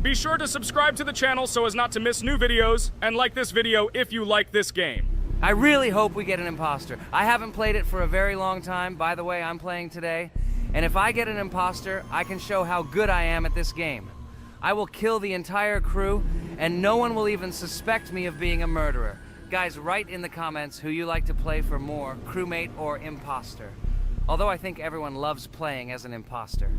Be sure to subscribe to the channel so as not to miss new videos, and like this video if you like this game. I really hope we get an imposter. I haven't played it for a very long time. By the way, I'm playing today. And if I get an imposter, I can show how good I am at this game. I will kill the entire crew, and no one will even suspect me of being a murderer. Guys, write in the comments who you like to play for more, crewmate or imposter. Although I think everyone loves playing as an imposter.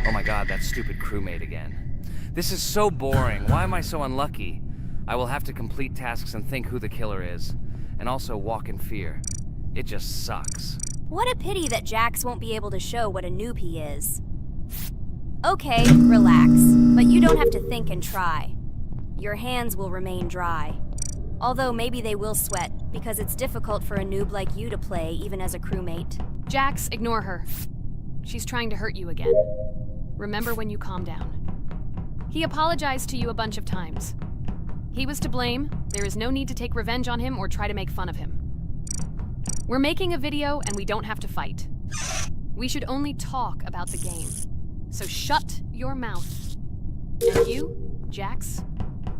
Oh my god, that stupid crewmate again. This is so boring. Why am I so unlucky? I will have to complete tasks and think who the killer is, and also walk in fear. It just sucks. What a pity that Jax won't be able to show what a noob he is. Okay, relax, but you don't have to think and try. Your hands will remain dry. Although maybe they will sweat, because it's difficult for a noob like you to play even as a crewmate. Jax, ignore her. She's trying to hurt you again. Remember when you calm down. He apologized to you a bunch of times. He was to blame. There is no need to take revenge on him or try to make fun of him. We're making a video and we don't have to fight. We should only talk about the game. So shut your mouth. And you, Jax,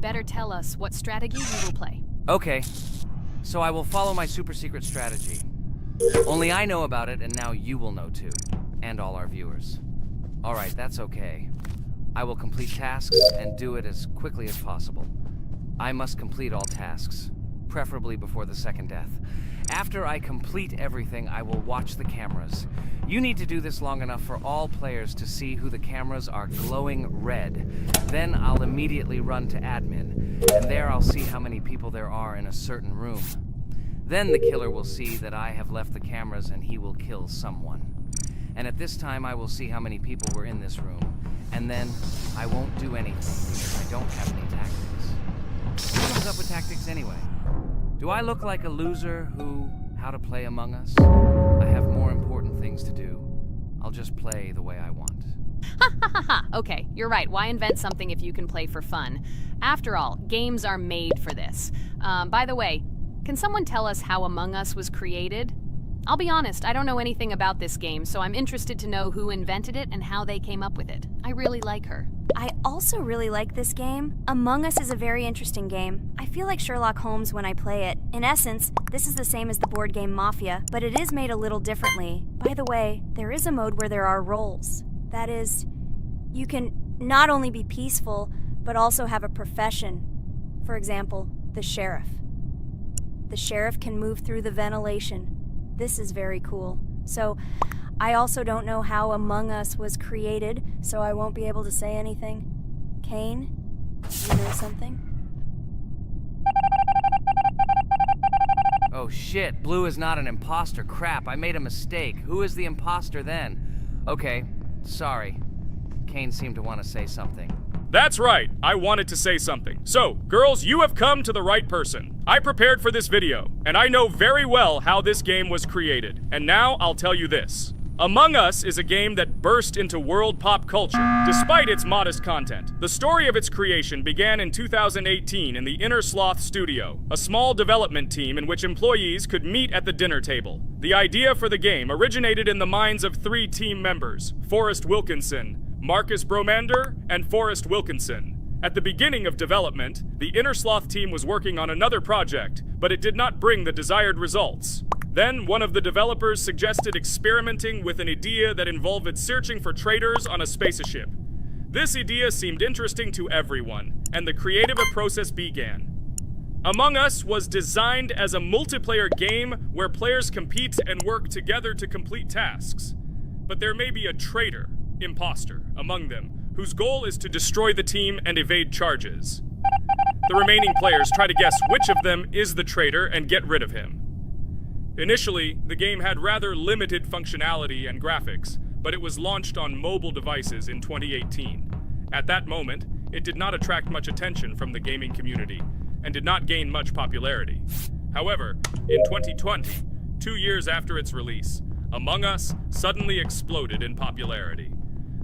better tell us what strategy you will play. Okay, so I will follow my super secret strategy. Only I know about it, and now you will know too. And all our viewers. Alright, that's okay. I will complete tasks and do it as quickly as possible. I must complete all tasks, preferably before the second death. After I complete everything, I will watch the cameras. You need to do this long enough for all players to see who the cameras are glowing red. Then I'll immediately run to admin, and there I'll see how many people there are in a certain room. Then the killer will see that I have left the cameras and he will kill someone. And at this time I will see how many people were in this room. And then I won't do anything because I don't have any tactics. What comes up with tactics anyway? Do I look like a loser how to play Among Us? I have more important things to do. I'll just play the way I want. Ha ha ha ha! Okay, you're right. Why invent something if you can play for fun? After all, games are made for this. By the way, can someone tell us how Among Us was created? I'll be honest, I don't know anything about this game, so I'm interested to know who invented it and how they came up with it. I really like her. I also really like this game. Among Us is a very interesting game. I feel like Sherlock Holmes when I play it. In essence, this is the same as the board game Mafia, but it is made a little differently. By the way, there is a mode where there are roles. That is, you can not only be peaceful, but also have a profession. For example, the sheriff. The sheriff can move through the ventilation. This is very cool. So, I also don't know how Among Us was created, so I won't be able to say anything. Kane, you know something? Oh shit, Blue is not an imposter. Crap, I made a mistake. Who is the imposter then? Okay, sorry. Kane seemed to want to say something. That's right, I wanted to say something. So, girls, you have come to the right person. I prepared for this video, and I know very well how this game was created. And now I'll tell you this. Among Us is a game that burst into world pop culture, despite its modest content. The story of its creation began in 2018 in the Inner Sloth Studio, a small development team in which employees could meet at the dinner table. The idea for the game originated in the minds of 3 team members, Forrest Wilkinson, Marcus Bromander, and Forrest Wilkinson. At the beginning of development, the Inner Sloth team was working on another project, but it did not bring the desired results. Then, one of the developers suggested experimenting with an idea that involved searching for traitors on a spaceship. This idea seemed interesting to everyone, and the creative process began. Among Us was designed as a multiplayer game where players compete and work together to complete tasks. But there may be a traitor, imposter, among them, whose goal is to destroy the team and evade charges. The remaining players try to guess which of them is the traitor and get rid of him. Initially, the game had rather limited functionality and graphics, but it was launched on mobile devices in 2018. At that moment, it did not attract much attention from the gaming community, and did not gain much popularity. However, in 2020, 2 years after its release, Among Us suddenly exploded in popularity.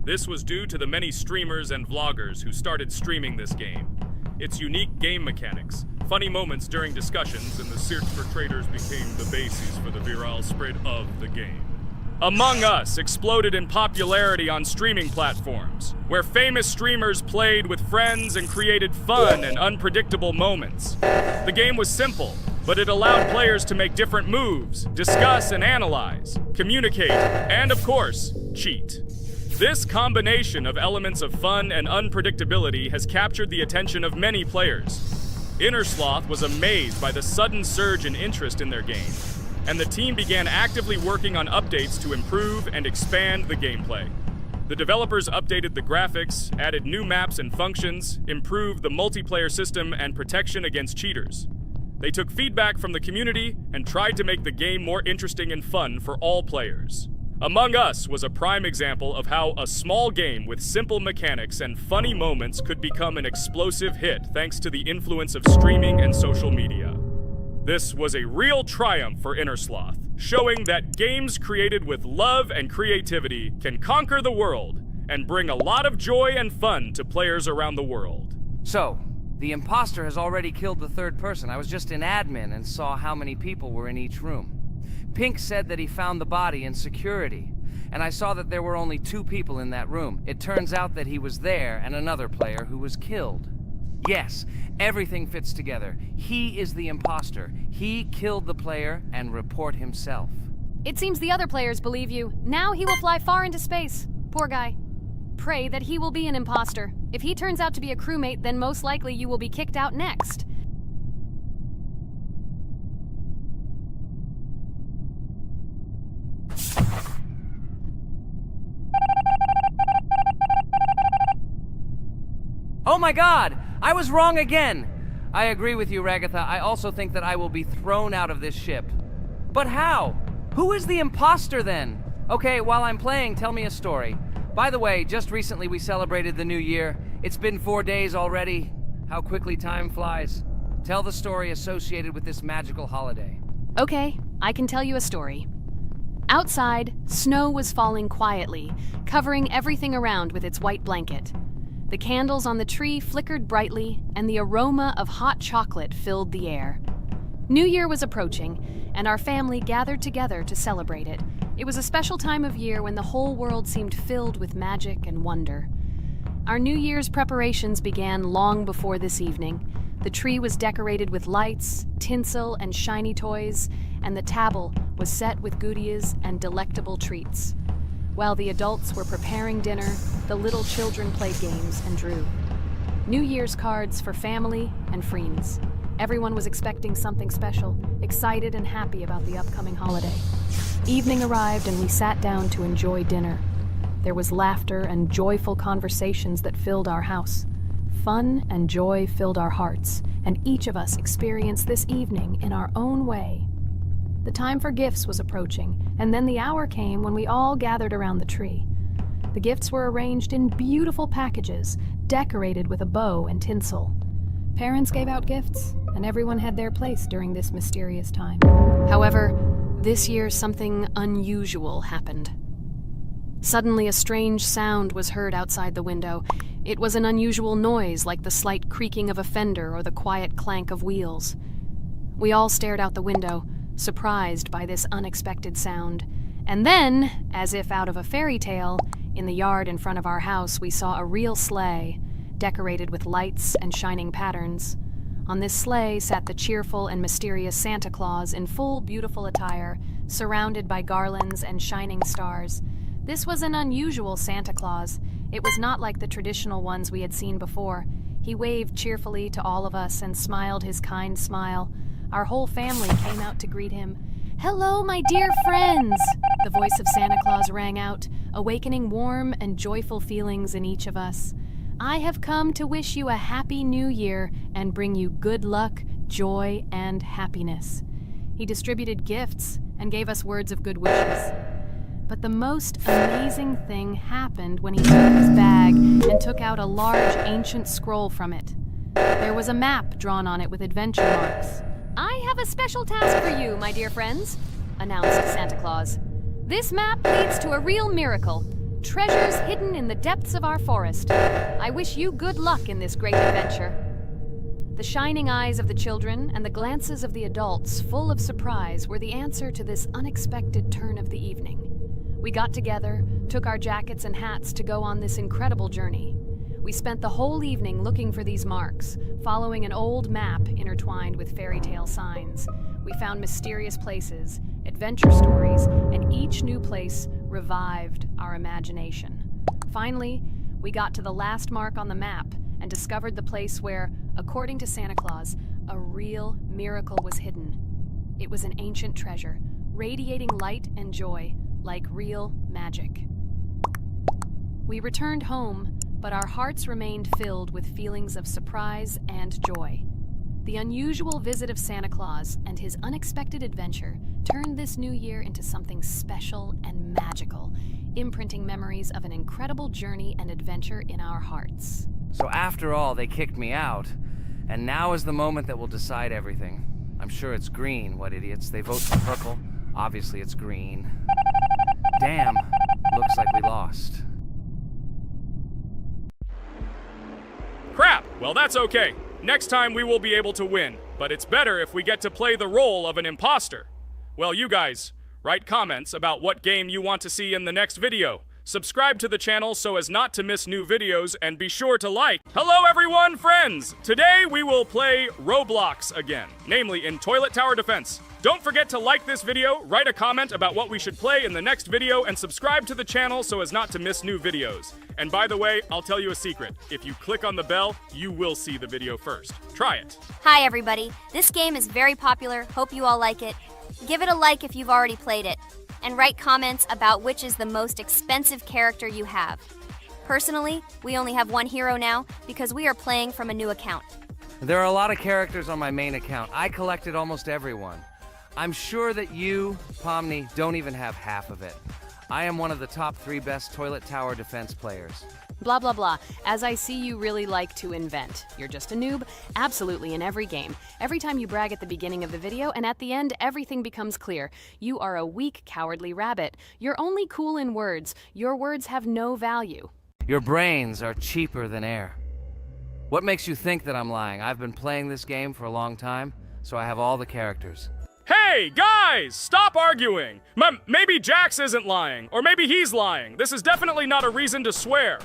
This was due to the many streamers and vloggers who started streaming this game. Its unique game mechanics, funny moments during discussions, and the search for traitors became the basis for the viral spread of the game. Among Us exploded in popularity on streaming platforms, where famous streamers played with friends and created fun and unpredictable moments. The game was simple, but it allowed players to make different moves, discuss and analyze, communicate, and of course, cheat. This combination of elements of fun and unpredictability has captured the attention of many players. Innersloth was amazed by the sudden surge in interest in their game, and the team began actively working on updates to improve and expand the gameplay. The developers updated the graphics, added new maps and functions, improved the multiplayer system and protection against cheaters. They took feedback from the community and tried to make the game more interesting and fun for all players. Among Us was a prime example of how a small game with simple mechanics and funny moments could become an explosive hit thanks to the influence of streaming and social media. This was a real triumph for Innersloth, showing that games created with love and creativity can conquer the world and bring a lot of joy and fun to players around the world. So, the imposter has already killed the third person. I was just in admin and saw how many people were in each room. Pink said that he found the body in security, and I saw that there were only 2 people in that room. It turns out that he was there and another player who was killed. Yes, everything fits together. He is the imposter. He killed the player and report himself. It seems the other players believe you. Now he will fly far into space. Poor guy. Pray that he will be an imposter. If he turns out to be a crewmate, then most likely you will be kicked out next. Oh my god! I was wrong again! I agree with you, Ragatha. I also think that I will be thrown out of this ship. But how? Who is the imposter then? Okay, while I'm playing, tell me a story. By the way, just recently we celebrated the new year. It's been 4 days already. How quickly time flies. Tell the story associated with this magical holiday. Okay, I can tell you a story. Outside, snow was falling quietly, covering everything around with its white blanket. The candles on the tree flickered brightly, and the aroma of hot chocolate filled the air. New Year was approaching, and our family gathered together to celebrate it. It was a special time of year when the whole world seemed filled with magic and wonder. Our New Year's preparations began long before this evening. The tree was decorated with lights, tinsel, and shiny toys, and the table was set with goodies and delectable treats. While the adults were preparing dinner, the little children played games and drew. New Year's cards for family and friends. Everyone was expecting something special, excited and happy about the upcoming holiday. Evening arrived and we sat down to enjoy dinner. There was laughter and joyful conversations that filled our house. Fun and joy filled our hearts, and each of us experienced this evening in our own way. The time for gifts was approaching, and then the hour came when we all gathered around the tree. The gifts were arranged in beautiful packages, decorated with a bow and tinsel. Parents gave out gifts, and everyone had their place during this mysterious time. However, this year something unusual happened. Suddenly a strange sound was heard outside the window. It was an unusual noise, like the slight creaking of a fender or the quiet clank of wheels. We all stared out the window, surprised by this unexpected sound. And then, as if out of a fairy tale, in the yard in front of our house we saw a real sleigh, decorated with lights and shining patterns. On this sleigh sat the cheerful and mysterious Santa Claus in full beautiful attire, surrounded by garlands and shining stars. This was an unusual Santa Claus. It was not like the traditional ones we had seen before. He waved cheerfully to all of us and smiled his kind smile. Our whole family came out to greet him. "Hello, my dear friends!" The voice of Santa Claus rang out, awakening warm and joyful feelings in each of us. "I have come to wish you a happy new year and bring you good luck, joy, and happiness." He distributed gifts and gave us words of good wishes. But the most amazing thing happened when he opened his bag and took out a large ancient scroll from it. There was a map drawn on it with adventure marks. "I have a special task for you, my dear friends," announced Santa Claus. "This map leads to a real miracle. Treasures hidden in the depths of our forest. I wish you good luck in this great adventure." The shining eyes of the children and the glances of the adults, full of surprise, were the answer to this unexpected turn of the evening. We got together, took our jackets and hats to go on this incredible journey. We spent the whole evening looking for these marks, following an old map intertwined with fairy tale signs. We found mysterious places, adventure stories, and each new place revived our imagination. Finally, we got to the last mark on the map and discovered the place where, according to Santa Claus, a real miracle was hidden. It was an ancient treasure, radiating light and joy like real magic. We returned home, but our hearts remained filled with feelings of surprise and joy. The unusual visit of Santa Claus and his unexpected adventure turned this new year into something special and magical, imprinting memories of an incredible journey and adventure in our hearts. So after all, they kicked me out, and now is the moment that will decide everything. I'm sure it's green, what idiots. They vote for purple. Obviously it's green. Damn, looks like we lost. Crap! Well, that's okay. Next time we will be able to win, but it's better if we get to play the role of an imposter. Well, you guys, write comments about what game you want to see in the next video. Subscribe to the channel so as not to miss new videos, and be sure to like. Hello everyone, friends! Today we will play Roblox again, namely in Toilet Tower Defense. Don't forget to like this video, write a comment about what we should play in the next video, and subscribe to the channel so as not to miss new videos. And by the way, I'll tell you a secret. If you click on the bell, you will see the video first. Try it. Hi, everybody. This game is very popular. Hope you all like it. Give it a like if you've already played it. And write comments about which is the most expensive character you have. Personally, we only have one hero now because we are playing from a new account. There are a lot of characters on my main account. I collected almost everyone. I'm sure that you, Pomni, don't even have half of it. I am one of the top 3 best Toilet Tower Defense players. Blah, blah, blah. As I see you really like to invent. You're just a noob? Absolutely, in every game. Every time you brag at the beginning of the video, and at the end, everything becomes clear. You are a weak, cowardly rabbit. You're only cool in words. Your words have no value. Your brains are cheaper than air. What makes you think that I'm lying? I've been playing this game for a long time, so I have all the characters. Hey, guys! Stop arguing! Maybe Jax isn't lying, or maybe he's lying. This is definitely not a reason to swear.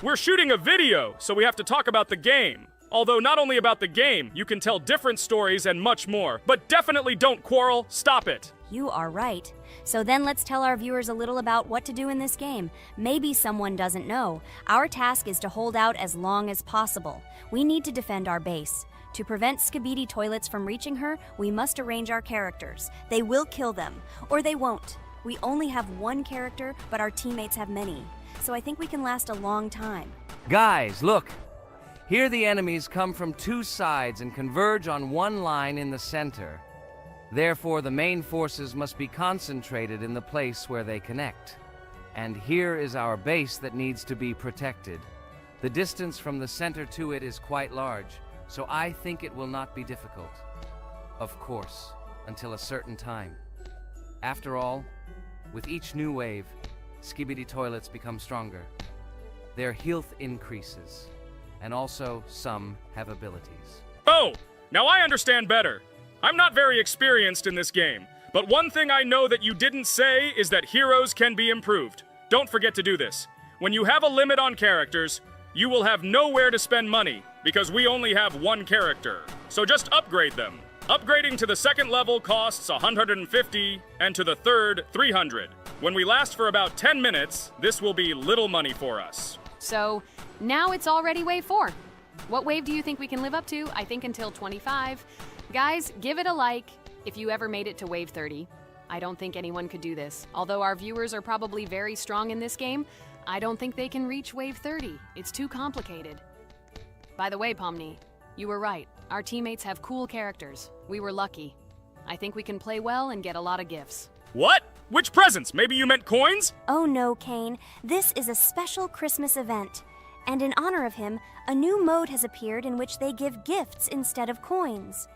We're shooting a video, so we have to talk about the game. Although not only about the game, you can tell different stories and much more. But definitely don't quarrel. Stop it. You are right. So then let's tell our viewers a little about what to do in this game. Maybe someone doesn't know. Our task is to hold out as long as possible. We need to defend our base. To prevent Skibidi Toilets from reaching her, we must arrange our characters. They will kill them, or they won't. We only have one character, but our teammates have many. So I think we can last a long time. Guys, look! Here the enemies come from 2 sides and converge on one line in the center. Therefore, the main forces must be concentrated in the place where they connect. And here is our base that needs to be protected. The distance from the center to it is quite large, so I think it will not be difficult. Of course, until a certain time. After all, with each new wave, Skibidi Toilets become stronger. Their health increases, and also some have abilities. Oh, now I understand better. I'm not very experienced in this game, but one thing I know that you didn't say is that heroes can be improved. Don't forget to do this. When you have a limit on characters, you will have nowhere to spend money, because we only have one character. So just upgrade them. Upgrading to the 2nd level costs 150, and to the 3rd, 300. When we last for about 10 minutes, this will be little money for us. So, now it's already wave 4. What wave do you think we can live up to? I think until 25. Guys, give it a like if you ever made it to wave 30. I don't think anyone could do this. Although our viewers are probably very strong in this game, I don't think they can reach wave 30. It's too complicated. By the way, Pomni, you were right. Our teammates have cool characters. We were lucky. I think we can play well and get a lot of gifts. What? Which presents? Maybe you meant coins? Oh no, Kane. This is a special Christmas event. And in honor of him, a new mode has appeared in which they give gifts instead of coins.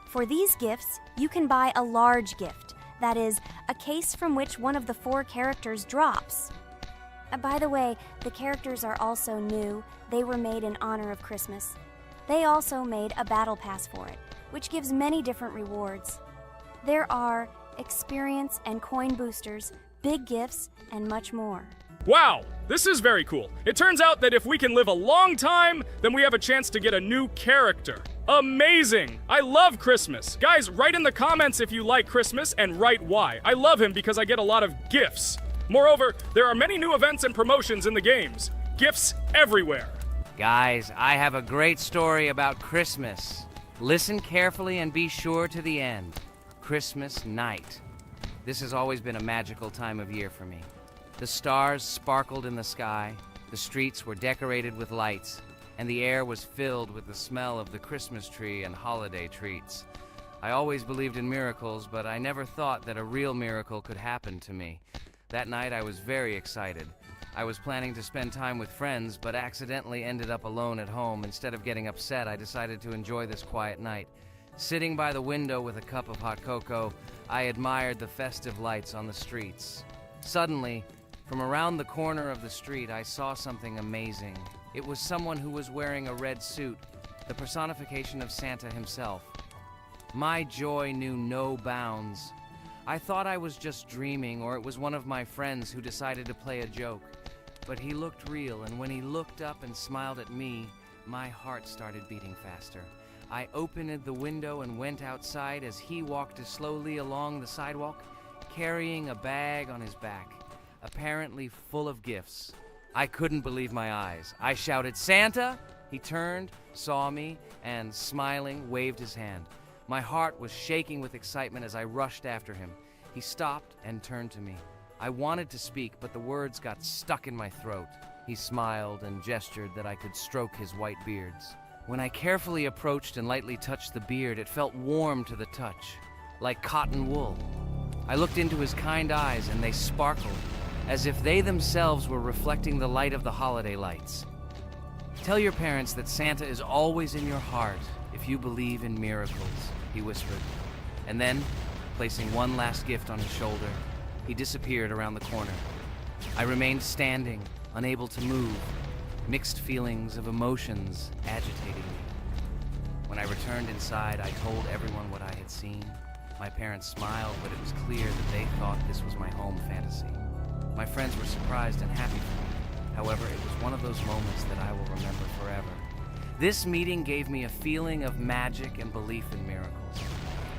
For these gifts, you can buy a large gift. That is, a case from which one of the 4 characters drops. By the way, the characters are also new. They were made in honor of Christmas. They also made a battle pass for it, which gives many different rewards. There are experience and coin boosters, big gifts, and much more. Wow, this is very cool. It turns out that if we can live a long time, then we have a chance to get a new character. Amazing! I love Christmas. Guys, write in the comments if you like Christmas and write why. I love him because I get a lot of gifts. Moreover, there are many new events and promotions in the games. Gifts everywhere. Guys, I have a great story about Christmas. Listen carefully and be sure to the end. Christmas night. This has always been a magical time of year for me. The stars sparkled in the sky, the streets were decorated with lights, and the air was filled with the smell of the Christmas tree and holiday treats. I always believed in miracles, but I never thought that a real miracle could happen to me. That night I was very excited. I was planning to spend time with friends, but accidentally ended up alone at home. Instead of getting upset, I decided to enjoy this quiet night. Sitting by the window with a cup of hot cocoa, I admired the festive lights on the streets. Suddenly, from around the corner of the street, I saw something amazing. It was someone who was wearing a red suit, the personification of Santa himself. My joy knew no bounds. I thought I was just dreaming, or it was one of my friends who decided to play a joke. But he looked real, and when he looked up and smiled at me, my heart started beating faster. I opened the window and went outside as he walked slowly along the sidewalk, carrying a bag on his back, apparently full of gifts. I couldn't believe my eyes. I shouted, "Santa!" He turned, saw me, and smiling, waved his hand. My heart was shaking with excitement as I rushed after him. He stopped and turned to me. I wanted to speak, but the words got stuck in my throat. He smiled and gestured that I could stroke his white beards. When I carefully approached and lightly touched the beard, it felt warm to the touch, like cotton wool. I looked into his kind eyes, and they sparkled, as if they themselves were reflecting the light of the holiday lights. Tell your parents that Santa is always in your heart if you believe in miracles, he whispered. And then, placing one last gift on his shoulder, he disappeared around the corner. I remained standing, unable to move, mixed feelings of emotions agitating me. When I returned inside, I told everyone what I had seen. My parents smiled, but it was clear that they thought this was my home fantasy. My friends were surprised and happy for me. However, it was one of those moments that I will remember forever. This meeting gave me a feeling of magic and belief in miracles.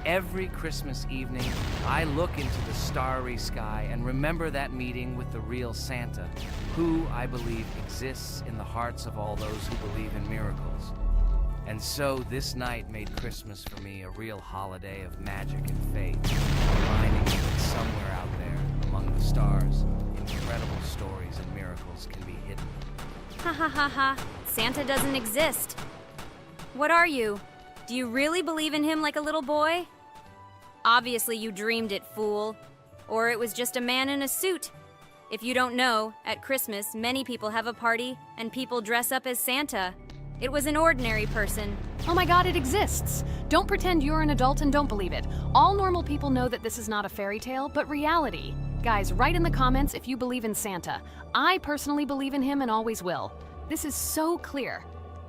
Every Christmas evening, I look into the starry sky and remember that meeting with the real Santa, who, I believe, exists in the hearts of all those who believe in miracles. And so this night made Christmas for me a real holiday of magic and faith, reminding me that somewhere out there, among the stars, incredible stories and miracles can be hidden. Ha ha ha ha. Santa doesn't exist. What are you? Do you really believe in him like a little boy? Obviously you dreamed it, fool. Or it was just a man in a suit. If you don't know, at Christmas, many people have a party and people dress up as Santa. It was an ordinary person. Oh my god, it exists! Don't pretend you're an adult and don't believe it. All normal people know that this is not a fairy tale, but reality. Guys, write in the comments if you believe in Santa. I personally believe in him and always will. This is so clear.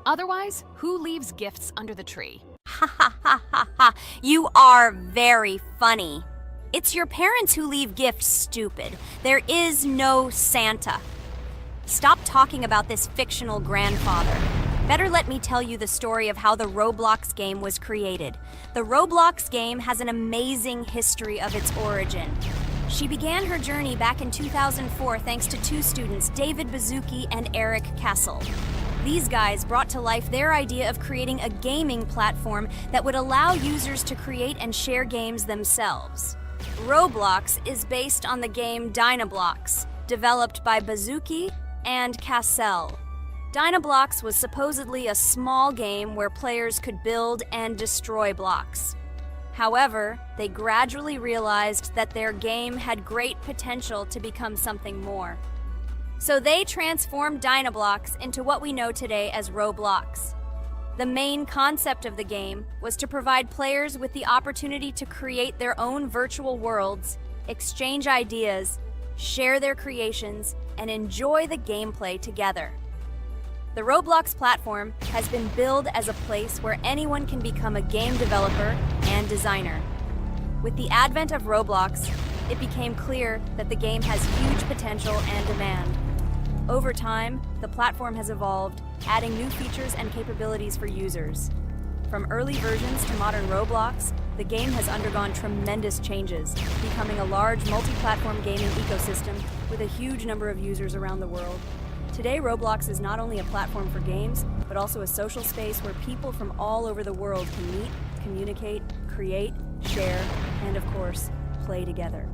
Otherwise, who leaves gifts under the tree? Ha ha ha ha ha. You are very funny. It's your parents who leave gifts, stupid. There is no Santa. Stop talking about this fictional grandfather. Better let me tell you the story of how the Roblox game was created. The Roblox game has an amazing history of its origin. She began her journey back in 2004 thanks to two students, David Bazuki and Eric Castle. These guys brought to life their idea of creating a gaming platform that would allow users to create and share games themselves. Roblox is based on the game Dynablox, developed by Bazuki and Cassell. Dynablox was supposedly a small game where players could build and destroy blocks. However, they gradually realized that their game had great potential to become something more. So they transformed Dynablox into what we know today as Roblox. The main concept of the game was to provide players with the opportunity to create their own virtual worlds, exchange ideas, share their creations, and enjoy the gameplay together. The Roblox platform has been billed as a place where anyone can become a game developer and designer. With the advent of Roblox, it became clear that the game has huge potential and demand. Over time, the platform has evolved, adding new features and capabilities for users. From early versions to modern Roblox, the game has undergone tremendous changes, becoming a large multi-platform gaming ecosystem with a huge number of users around the world. Today, Roblox is not only a platform for games, but also a social space where people from all over the world can meet, communicate, create, share, and of course, play together.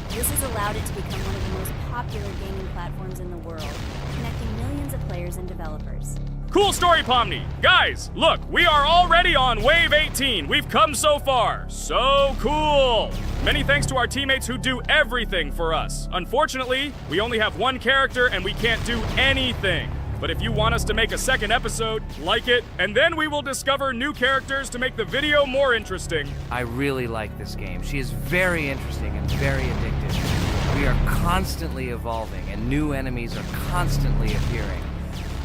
This has allowed it to become one of the most popular gaming platforms in the world, connecting millions of players and developers. Cool story, Pomni. Guys, look, we are already on Wave 18. We've come so far. So cool. Many thanks to our teammates who do everything for us. Unfortunately, we only have one character and we can't do anything. But if you want us to make a second episode, like it, and then we will discover new characters to make the video more interesting. I really like this game. She is very interesting and very addictive. We are constantly evolving and new enemies are constantly appearing.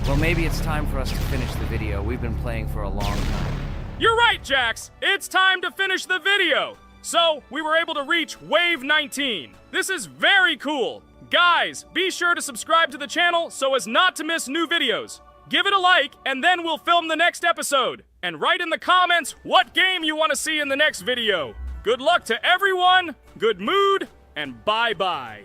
Well, maybe it's time for us to finish the video. We've been playing for a long time. You're right, Jax. It's time to finish the video. So, we were able to reach Wave 19. This is very cool. Guys, be sure to subscribe to the channel so as not to miss new videos. Give it a like, and then we'll film the next episode. And write in the comments what game you want to see in the next video. Good luck to everyone, good mood, and bye-bye.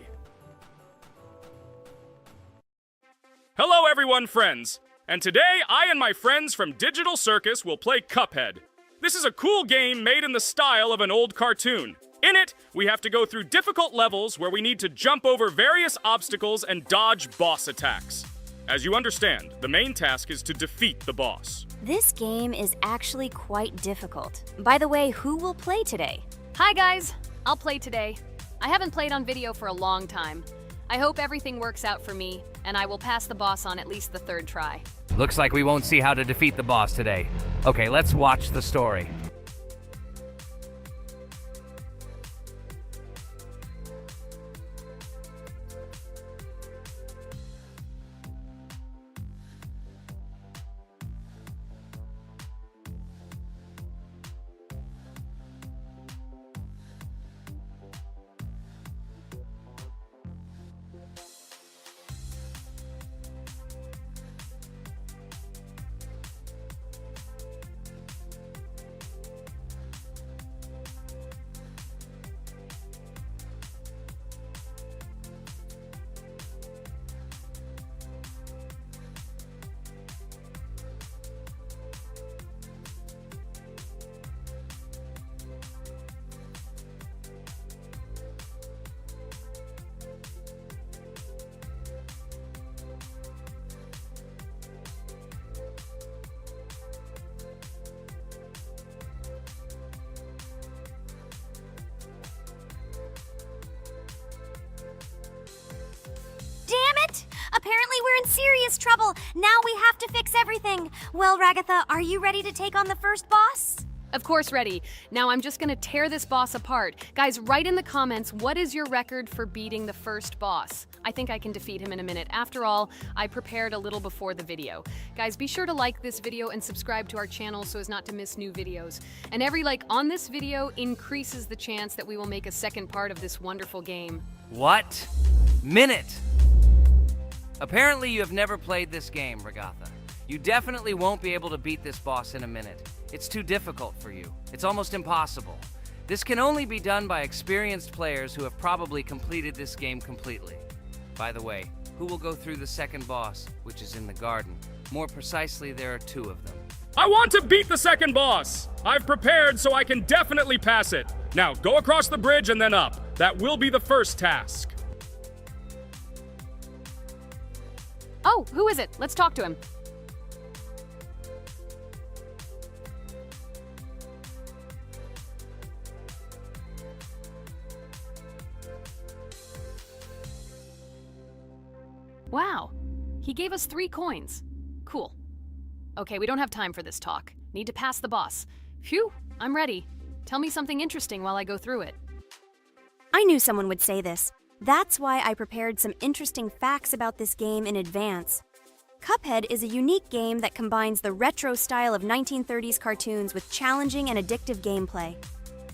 Hello everyone, friends. And today, I and my friends from Digital Circus will play Cuphead. This is a cool game made in the style of an old cartoon. In it, we have to go through difficult levels where we need to jump over various obstacles and dodge boss attacks. As you understand, the main task is to defeat the boss. This game is actually quite difficult. By the way, who will play today? Hi guys, I'll play today. I haven't played on video for a long time. I hope everything works out for me, and I will pass the boss on at least the third try. Looks like we won't see how to defeat the boss today. Okay, let's watch the story. Apparently we're in serious trouble. Now we have to fix everything. Well, Ragatha, are you ready to take on the first boss? Of course, ready. Now I'm just gonna tear this boss apart. Guys, write in the comments, what is your record for beating the first boss? I think I can defeat him in a minute. After all, I prepared a little before the video. Guys, be sure to like this video and subscribe to our channel so as not to miss new videos. And every like on this video increases the chance that we will make a second part of this wonderful game. What? Minute! Apparently you have never played this game, Ragatha. You definitely won't be able to beat this boss in a minute. It's too difficult for you. It's almost impossible. This can only be done by experienced players who have probably completed this game completely. By the way, who will go through the second boss, which is in the garden? More precisely, there are two of them. I want to beat the second boss! I've prepared so I can definitely pass it. Now, go across the bridge and then up. That will be the first task. Oh, who is it? Let's talk to him. Wow, he gave us 3 coins. Cool. Okay, we don't have time for this talk. Need to pass the boss. Phew, I'm ready. Tell me something interesting while I go through it. I knew someone would say this. That's why I prepared some interesting facts about this game in advance. Cuphead is a unique game that combines the retro style of 1930s cartoons with challenging and addictive gameplay.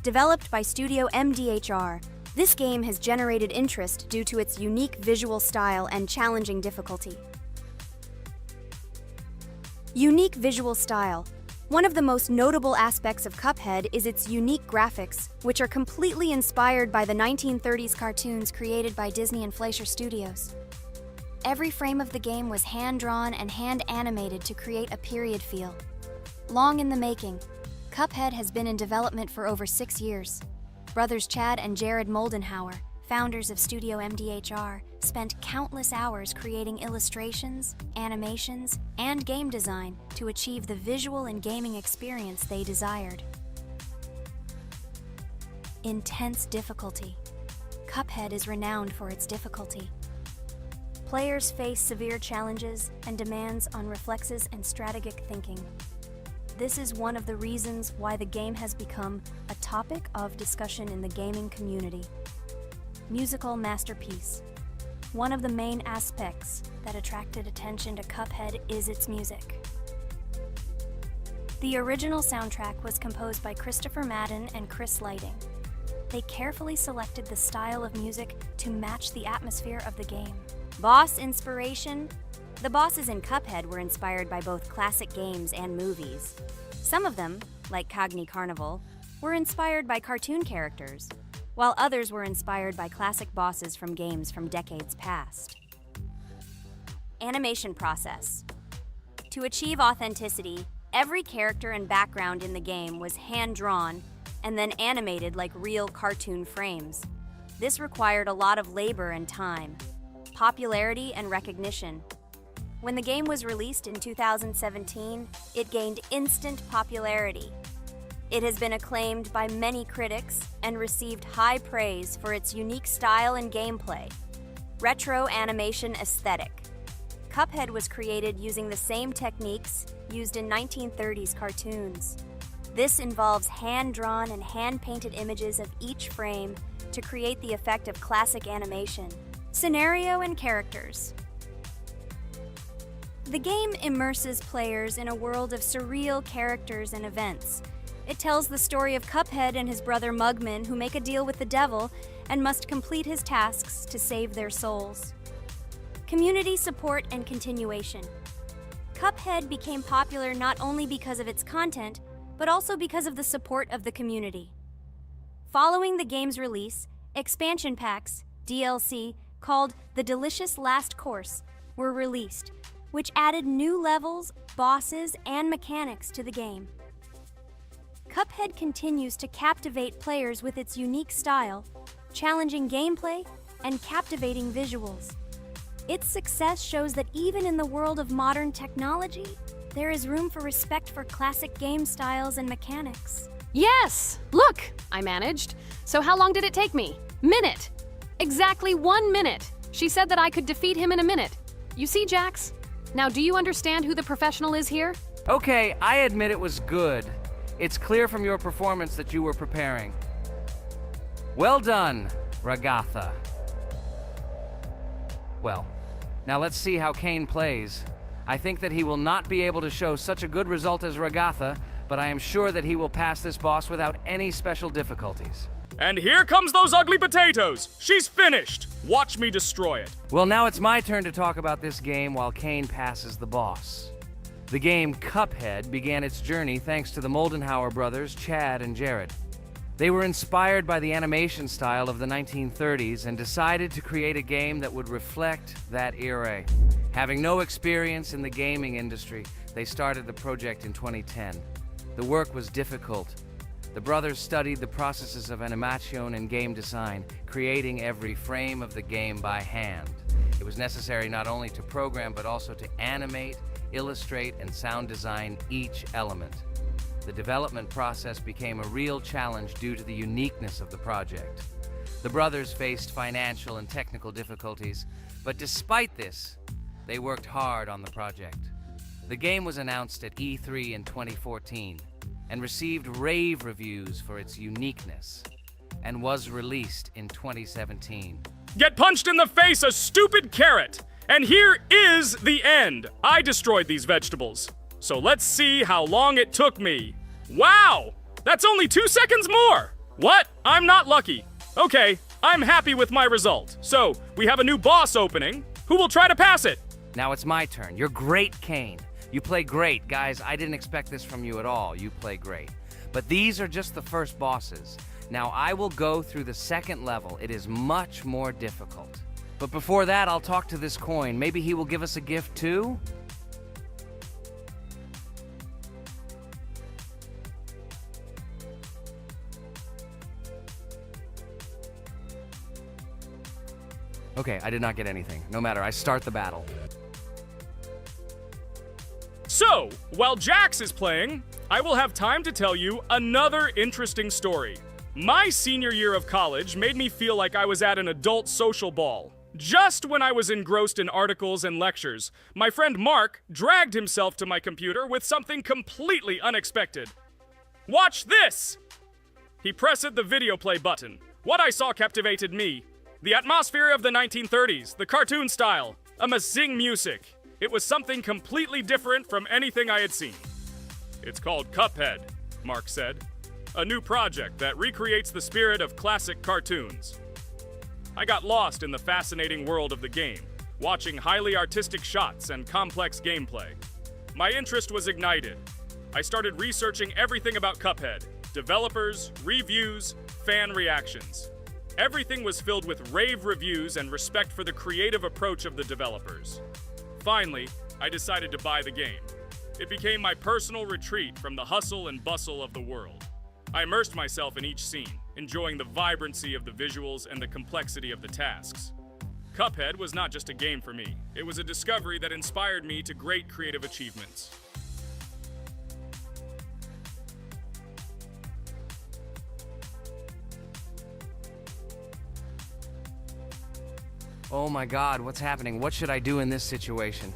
Developed by Studio MDHR, This game has generated interest due to its unique visual style and challenging difficulty. Unique visual style. One of the most notable aspects of Cuphead is its unique graphics, which are completely inspired by the 1930s cartoons created by Disney and Fleischer Studios. Every frame of the game was hand-drawn and hand-animated to create a period feel. Long in the making, Cuphead has been in development for over 6 years. Brothers Chad and Jared Moldenhauer, founders of Studio MDHR, spent countless hours creating illustrations, animations, and game design to achieve the visual and gaming experience they desired. Intense difficulty. Cuphead is renowned for its difficulty. Players face severe challenges and demands on reflexes and strategic thinking. This is one of the reasons why the game has become a topic of discussion in the gaming community. Musical masterpiece. One of the main aspects that attracted attention to Cuphead is its music. The original soundtrack was composed by Christopher Madden and Chris Lighting. They carefully selected the style of music to match the atmosphere of the game. Boss inspiration. The bosses in Cuphead were inspired by both classic games and movies. Some of them, like Cogni Carnival, were inspired by cartoon characters, while others were inspired by classic bosses from games from decades past. Animation process. To achieve authenticity, every character and background in the game was hand-drawn and then animated like real cartoon frames. This required a lot of labor and time, popularity and recognition. When the game was released in 2017, it gained instant popularity. It has been acclaimed by many critics and received high praise for its unique style and gameplay. Retro animation aesthetic. Cuphead was created using the same techniques used in 1930s cartoons. This involves hand-drawn and hand-painted images of each frame to create the effect of classic animation. Scenario and characters. The game immerses players in a world of surreal characters and events. It tells the story of Cuphead and his brother Mugman, who make a deal with the devil and must complete his tasks to save their souls. Community support and continuation. Cuphead became popular not only because of its content, but also because of the support of the community. Following the game's release, expansion packs, DLC, called The Delicious Last Course, were released, which added new levels, bosses, and mechanics to the game. Cuphead continues to captivate players with its unique style, challenging gameplay, and captivating visuals. Its success shows that even in the world of modern technology, there is room for respect for classic game styles and mechanics. Yes! Look! I managed. So how long did it take me? Minute! Exactly 1 minute! She said that I could defeat him in a minute. You see, Jax? Now, do you understand who the professional is here? Okay, I admit it was good. It's clear from your performance that you were preparing. Well done, Ragatha. Well, now let's see how Kane plays. I think that he will not be able to show such a good result as Ragatha, but I am sure that he will pass this boss without any special difficulties. And here comes those ugly potatoes! She's finished! Watch me destroy it. Well, now it's my turn to talk about this game while Kane passes the boss. The game Cuphead began its journey thanks to the Moldenhauer brothers, Chad and Jared. They were inspired by the animation style of the 1930s and decided to create a game that would reflect that era. Having no experience in the gaming industry, they started the project in 2010. The work was difficult. The brothers studied the processes of animation and game design, creating every frame of the game by hand. It was necessary not only to program, but also to animate, illustrate, and sound design each element. The development process became a real challenge due to the uniqueness of the project. The brothers faced financial and technical difficulties, but despite this, they worked hard on the project. The game was announced at E3 in 2014 and received rave reviews for its uniqueness, and was released in 2017. Get punched in the face, a stupid carrot! And here is the end. I destroyed these vegetables. So let's see how long it took me. Wow! That's only 2 seconds more! What? I'm not lucky. Okay, I'm happy with my result. So, we have a new boss opening. Who will try to pass it? Now it's my turn. You're great, Kane. You play great. Guys, I didn't expect this from you at all. You play great. But these are just the first bosses. Now I will go through the second level. It is much more difficult. But before that, I'll talk to this coin. Maybe he will give us a gift too? Okay, I did not get anything. No matter, I start the battle. So, while Jax is playing, I will have time to tell you another interesting story. My senior year of college made me feel like I was at an adult social ball. Just when I was engrossed in articles and lectures, my friend Mark dragged himself to my computer with something completely unexpected. Watch this! He pressed the video play button. What I saw captivated me. The atmosphere of the 1930s, the cartoon style, amazing music. It was something completely different from anything I had seen. It's called Cuphead, Mark said. A new project that recreates the spirit of classic cartoons. I got lost in the fascinating world of the game, watching highly artistic shots and complex gameplay. My interest was ignited. I started researching everything about Cuphead, developers, reviews, fan reactions. Everything was filled with rave reviews and respect for the creative approach of the developers. Finally, I decided to buy the game. It became my personal retreat from the hustle and bustle of the world. I immersed myself in each scene, enjoying the vibrancy of the visuals and the complexity of the tasks. Cuphead was not just a game for me. It was a discovery that inspired me to great creative achievements. Oh my god, what's happening? What should I do in this situation?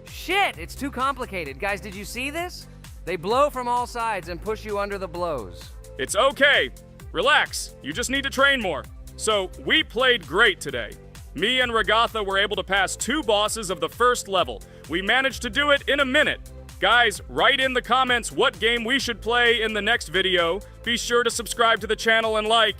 Shit, it's too complicated. Guys, did you see this? They blow from all sides and push you under the blows. It's okay. Relax. You just need to train more. So, we played great today. Me and Ragatha were able to pass 2 bosses of the first level. We managed to do it in a minute. Guys, write in the comments what game we should play in the next video. Be sure to subscribe to the channel and like.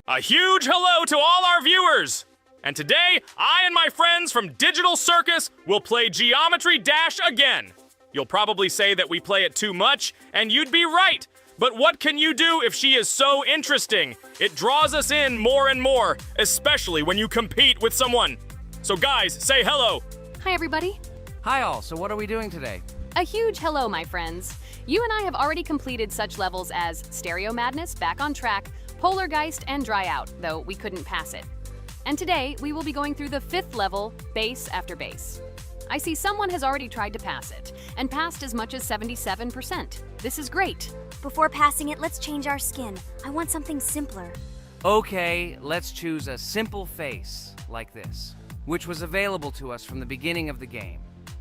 A huge hello to all our viewers! And today, I and my friends from Digital Circus will play Geometry Dash again. You'll probably say that we play it too much, and you'd be right. But what can you do if she is so interesting? It draws us in more and more, especially when you compete with someone. So guys, say hello. Hi, everybody. Hi all, so what are we doing today? A huge hello, my friends. You and I have already completed such levels as Stereo Madness, Back on Track, Polargeist, and Dry Out, though we couldn't pass it. And today, we will be going through the 5th level, Base After Base. I see someone has already tried to pass it, and passed as much as 77%. This is great. Before passing it, let's change our skin. I want something simpler. Okay, let's choose a simple face, like this, which was available to us from the beginning of the game.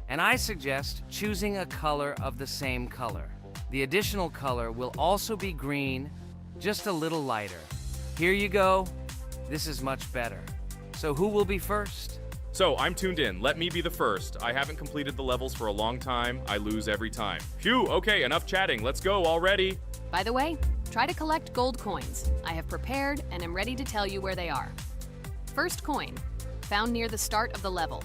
And I suggest choosing a color of the same color. The additional color will also be green, just a little lighter. Here you go. This is much better. So who will be first? So, I'm tuned in. Let me be the first. I haven't completed the levels for a long time. I lose every time. Phew, okay, enough chatting. Let's go already. By the way, try to collect gold coins. I have prepared and am ready to tell you where they are. First coin, found near the start of the level.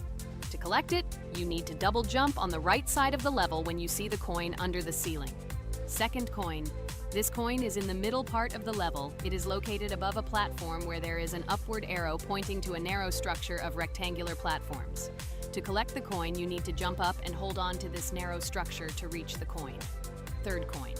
To collect it, you need to double jump on the right side of the level when you see the coin under the ceiling. Second coin. This coin is in the middle part of the level. It is located above a platform where there is an upward arrow pointing to a narrow structure of rectangular platforms. To collect the coin, you need to jump up and hold on to this narrow structure to reach the coin. Third coin.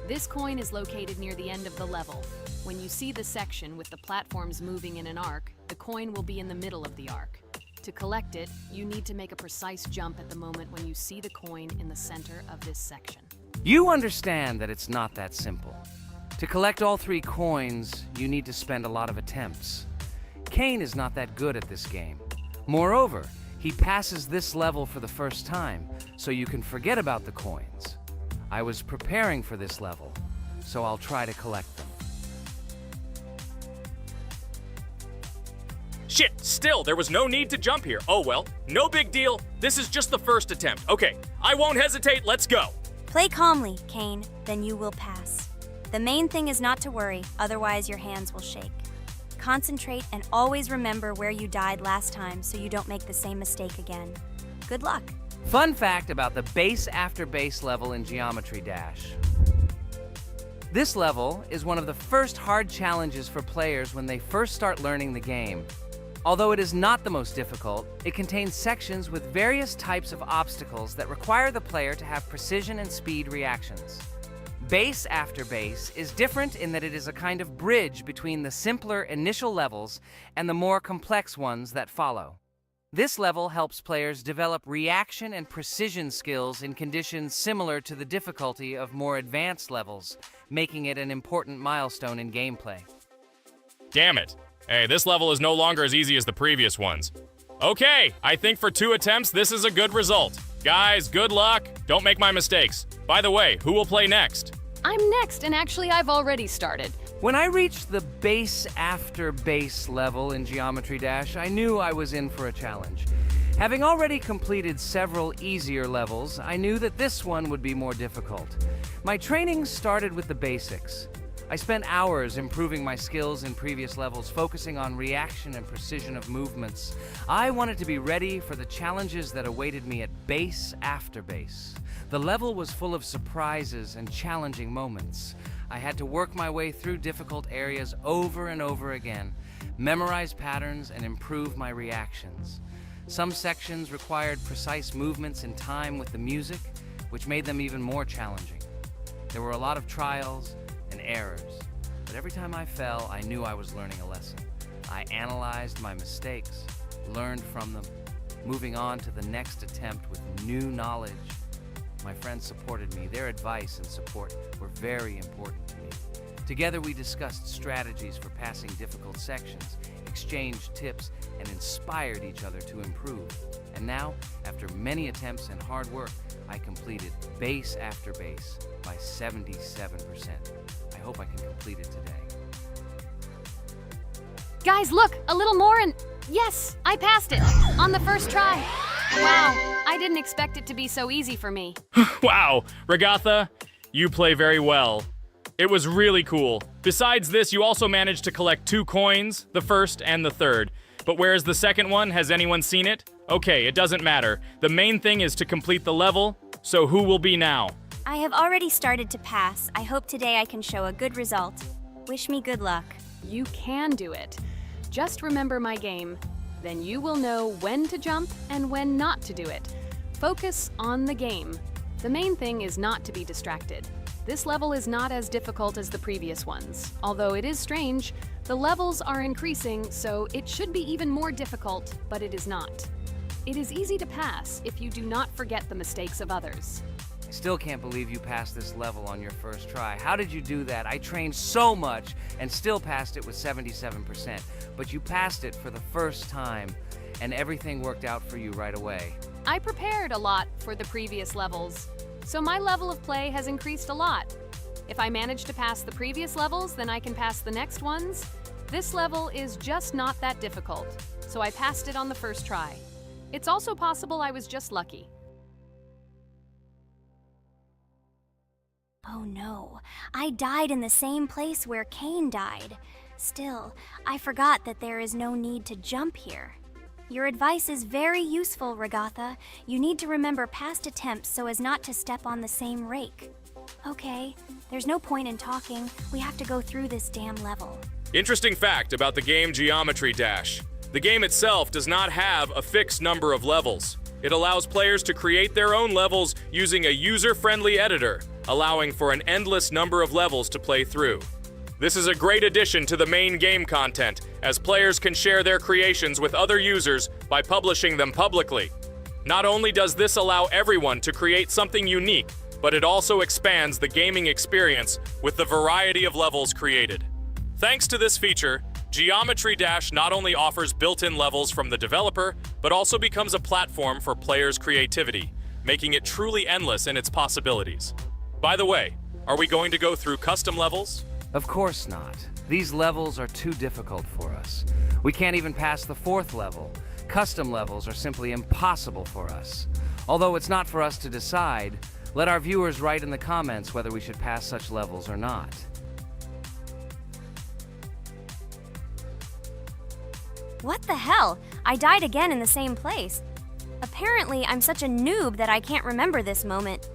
This coin is located near the end of the level. When you see the section with the platforms moving in an arc, the coin will be in the middle of the arc. To collect it, you need to make a precise jump at the moment when you see the coin in the center of this section. You understand that it's not that simple. To collect all 3 coins, you need to spend a lot of attempts. Kane is not that good at this game. Moreover, he passes this level for the first time, so you can forget about the coins. I was preparing for this level, so I'll try to collect them. Shit, still, there was no need to jump here. Oh well, no big deal. This is just the first attempt. Okay, I won't hesitate, let's go. Play calmly, Kane, then you will pass. The main thing is not to worry, otherwise your hands will shake. Concentrate and always remember where you died last time so you don't make the same mistake again. Good luck. Fun fact about the base after base level in Geometry Dash. This level is one of the first hard challenges for players when they first start learning the game. Although it is not the most difficult, it contains sections with various types of obstacles that require the player to have precision and speed reactions. Base after base is different in that it is a kind of bridge between the simpler initial levels and the more complex ones that follow. This level helps players develop reaction and precision skills in conditions similar to the difficulty of more advanced levels, making it an important milestone in gameplay. Damn it. Hey, this level is no longer as easy as the previous ones. Okay, I think for 2 attempts, this is a good result. Guys, good luck. Don't make my mistakes. By the way, who will play next? I'm next, and actually I've already started. When I reached the base after base level in Geometry Dash, I knew I was in for a challenge. Having already completed several easier levels, I knew that this one would be more difficult. My training started with the basics. I spent hours improving my skills in previous levels, focusing on reaction and precision of movements. I wanted to be ready for the challenges that awaited me at base after base. The level was full of surprises and challenging moments. I had to work my way through difficult areas over and over again, memorize patterns, and improve my reactions. Some sections required precise movements in time with the music, which made them even more challenging. There were a lot of trials and errors, but every time I fell, I knew I was learning a lesson. I analyzed my mistakes, learned from them, moving on to the next attempt with new knowledge. My friends supported me. Their advice and support were very important to me. Together we discussed strategies for passing difficult sections, exchanged tips, and inspired each other to improve. And now, after many attempts and hard work, I completed base after base by 77%. I hope I can complete it today. Guys, look, a little more and yes, I passed it on the first try. Wow, I didn't expect it to be so easy for me. Wow, Regatha, you play very well. It was really cool. Besides this, you also managed to collect 2 coins, the first and the third. But where's the second one? Has anyone seen it? Okay, it doesn't matter. The main thing is to complete the level, so who will be now? I have already started to pass. I hope today I can show a good result. Wish me good luck. You can do it. Just remember my game. Then you will know when to jump and when not to do it. Focus on the game. The main thing is not to be distracted. This level is not as difficult as the previous ones. Although it is strange, the levels are increasing, so it should be even more difficult, but it is not. It is easy to pass if you do not forget the mistakes of others. I still can't believe you passed this level on your first try. How did you do that? I trained so much and still passed it with 77%. But you passed it for the first time, and everything worked out for you right away. I prepared a lot for the previous levels, so my level of play has increased a lot. If I manage to pass the previous levels, then I can pass the next ones. This level is just not that difficult, so I passed it on the first try. It's also possible I was just lucky. Oh no, I died in the same place where Cain died. Still, I forgot that there is no need to jump here. Your advice is very useful, Regatha. You need to remember past attempts so as not to step on the same rake. Okay, there's no point in talking. We have to go through this damn level. Interesting fact about the game Geometry Dash. The game itself does not have a fixed number of levels. It allows players to create their own levels using a user-friendly editor, allowing for an endless number of levels to play through. This is a great addition to the main game content, as players can share their creations with other users by publishing them publicly. Not only does this allow everyone to create something unique, but it also expands the gaming experience with the variety of levels created. Thanks to this feature, Geometry Dash not only offers built-in levels from the developer, but also becomes a platform for players' creativity, making it truly endless in its possibilities. By the way, are we going to go through custom levels? Of course not. These levels are too difficult for us. We can't even pass the 4th level. Custom levels are simply impossible for us. Although it's not for us to decide, let our viewers write in the comments whether we should pass such levels or not. What the hell? I died again in the same place. Apparently, I'm such a noob that I can't remember this moment.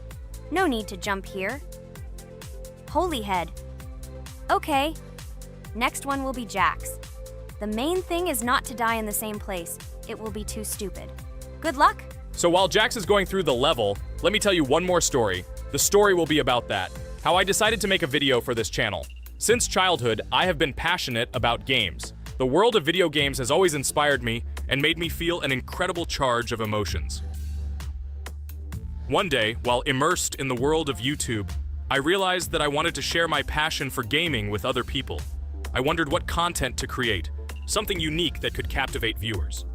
No need to jump here. Holy head. Okay. Next one will be Jax. The main thing is not to die in the same place. It will be too stupid. Good luck. So while Jax is going through the level, let me tell you one more story. The story will be about that. How I decided to make a video for this channel. Since childhood, I have been passionate about games. The world of video games has always inspired me and made me feel an incredible charge of emotions. One day, while immersed in the world of YouTube, I realized that I wanted to share my passion for gaming with other people. I wondered what content to create, something unique that could captivate viewers.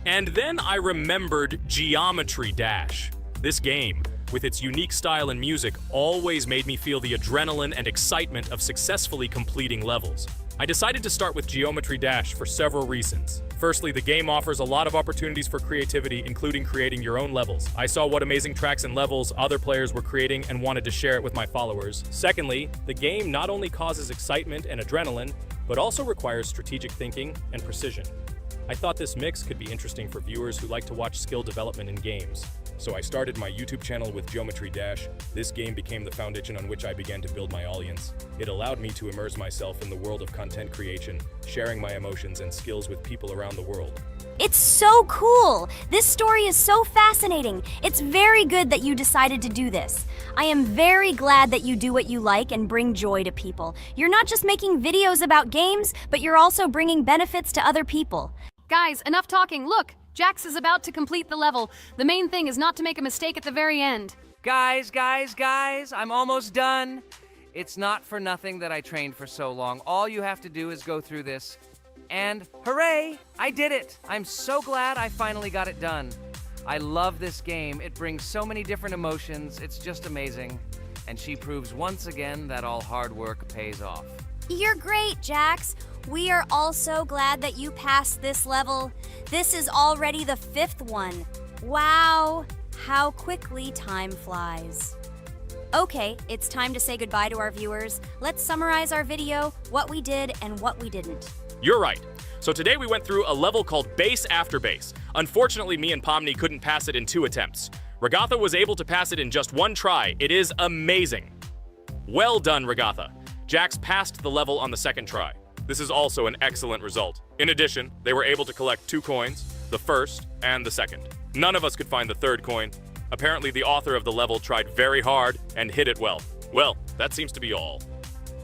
And then I remembered Geometry Dash. This game, with its unique style and music, always made me feel the adrenaline and excitement of successfully completing levels. I decided to start with Geometry Dash for several reasons. Firstly, the game offers a lot of opportunities for creativity, including creating your own levels. I saw what amazing tracks and levels other players were creating and wanted to share it with my followers. Secondly, the game not only causes excitement and adrenaline, but also requires strategic thinking and precision. I thought this mix could be interesting for viewers who like to watch skill development in games. So I started my YouTube channel with Geometry Dash. This game became the foundation on which I began to build my audience. It allowed me to immerse myself in the world of content creation, sharing my emotions and skills with people around the world. It's so cool! This story is so fascinating. It's very good that you decided to do this. I am very glad that you do what you like and bring joy to people. You're not just making videos about games, but you're also bringing benefits to other people. Guys, enough talking. Look, Jax is about to complete the level. The main thing is not to make a mistake at the very end. Guys, I'm almost done. It's not for nothing that I trained for so long. All you have to do is go through this. And hooray, I did it. I'm so glad I finally got it done. I love this game. It brings so many different emotions. It's just amazing. And she proves once again that all hard work pays off. You're great, Jax. We are also glad that you passed this level. This is already the 5th one. Wow, how quickly time flies. Okay, it's time to say goodbye to our viewers. Let's summarize our video, what we did and what we didn't. You're right. So today we went through a level called Base After Base. Unfortunately, me and Pomni couldn't pass it in 2 attempts. Ragatha was able to pass it in just 1 try. It is amazing. Well done, Ragatha. Jax passed the level on the 2nd try. This is also an excellent result. In addition, they were able to collect 2 coins, the 1st and the 2nd. None of us could find the 3rd coin. Apparently, the author of the level tried very hard and hit it well. Well, that seems to be all.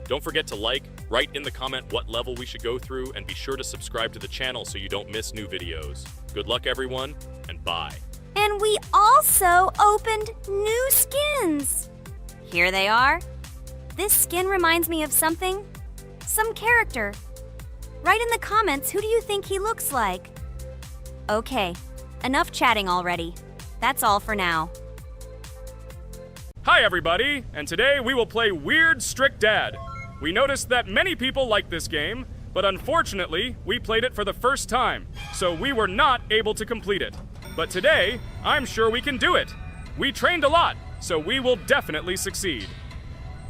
Don't forget to like, write in the comment what level we should go through, and be sure to subscribe to the channel so you don't miss new videos. Good luck, everyone, and bye. And we also opened new skins. Here they are. This skin reminds me of something. Some character. Write in the comments, who do you think he looks like? Okay, enough chatting already. That's all for now. Hi everybody, and today we will play Weird Strict Dad. We noticed that many people like this game, but unfortunately, we played it for the first time, so we were not able to complete it. But today, I'm sure we can do it. We trained a lot, so we will definitely succeed.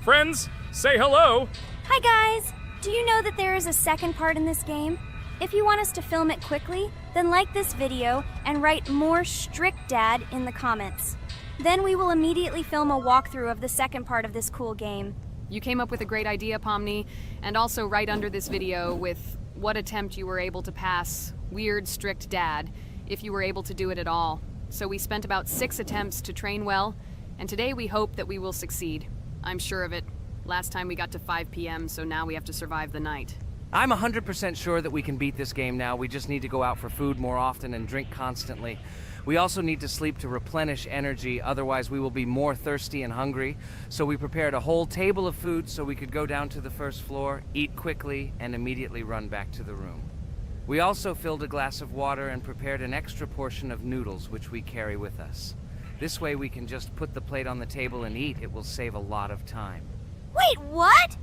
Friends, say hello. Hi guys! Do you know that there is a second part in this game? If you want us to film it quickly, then like this video and write more Strict Dad in the comments. Then we will immediately film a walkthrough of the second part of this cool game. You came up with a great idea, Pomni, and also right under this video with what attempt you were able to pass Weird Strict Dad, if you were able to do it at all. So we spent about 6 attempts to train well, and today we hope that we will succeed. I'm sure of it. Last time we got to 5 p.m., so now we have to survive the night. I'm 100% sure that we can beat this game now. We just need to go out for food more often and drink constantly. We also need to sleep to replenish energy, otherwise we will be more thirsty and hungry. So we prepared a whole table of food so we could go down to the 1st floor, eat quickly, and immediately run back to the room. We also filled a glass of water and prepared an extra portion of noodles, which we carry with us. This way we can just put the plate on the table and eat. It will save a lot of time. Wait, what?